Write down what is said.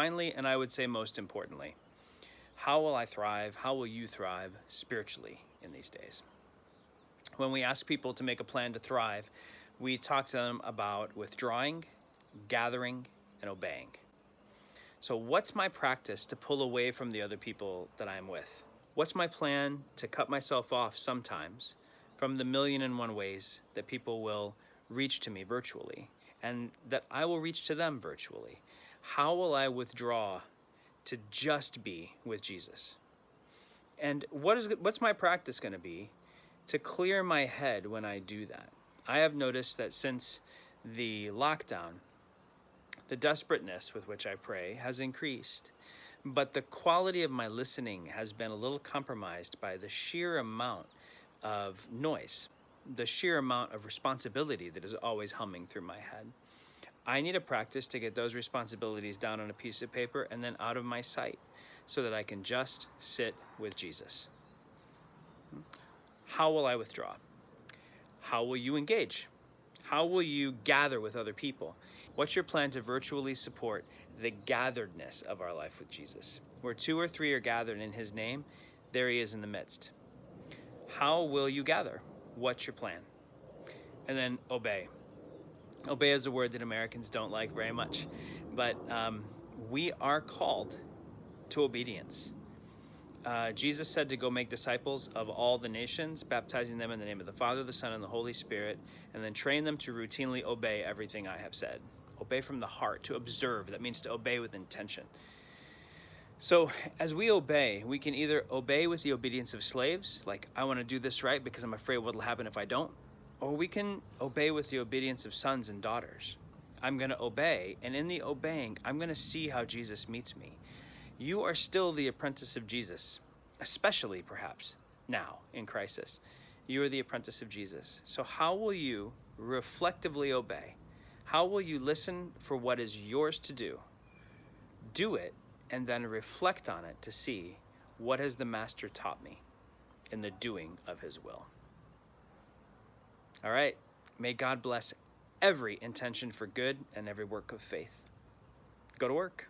finally, and I would say most importantly, how will I thrive? How will you thrive spiritually in these days? When we ask people to make a plan to thrive, we talk to them about withdrawing, gathering, and obeying. So what's my practice to pull away from the other people that I'm with? What's my plan to cut myself off sometimes from the million and one ways that people will reach to me virtually and that I will reach to them virtually? How will I withdraw to just be with Jesus? And what's my practice going to be to clear my head when I do that? I have noticed that since the lockdown, the desperateness with which I pray has increased, but the quality of my listening has been a little compromised by the sheer amount of noise, the sheer amount of responsibility that is always humming through my head. I need a practice to get those responsibilities down on a piece of paper and then out of my sight so that I can just sit with Jesus. How will I withdraw? How will you engage? How will you gather with other people? What's your plan to virtually support the gatheredness of our life with Jesus? Where 2 or 3 are gathered in his name, there he is in the midst. How will you gather? What's your plan? And then obey. Obey is a word that Americans don't like very much, but we are called to obedience. Jesus said to go make disciples of all the nations, baptizing them in the name of the Father, the Son, and the Holy Spirit, and then train them to routinely obey everything I have said. Obey from the heart, to observe. That means to obey with intention. So as we obey, we can either obey with the obedience of slaves, like I want to do this right because I'm afraid what will happen if I don't, or we can obey with the obedience of sons and daughters. I'm going to obey, and in the obeying, I'm going to see how Jesus meets me. You are still the apprentice of Jesus, especially perhaps now in crisis. You are the apprentice of Jesus. So how will you reflectively obey? How will you listen for what is yours to do? Do it, and then reflect on it to see what has the Master taught me in the doing of his will. All right. May God bless every intention for good and every work of faith. Go to work.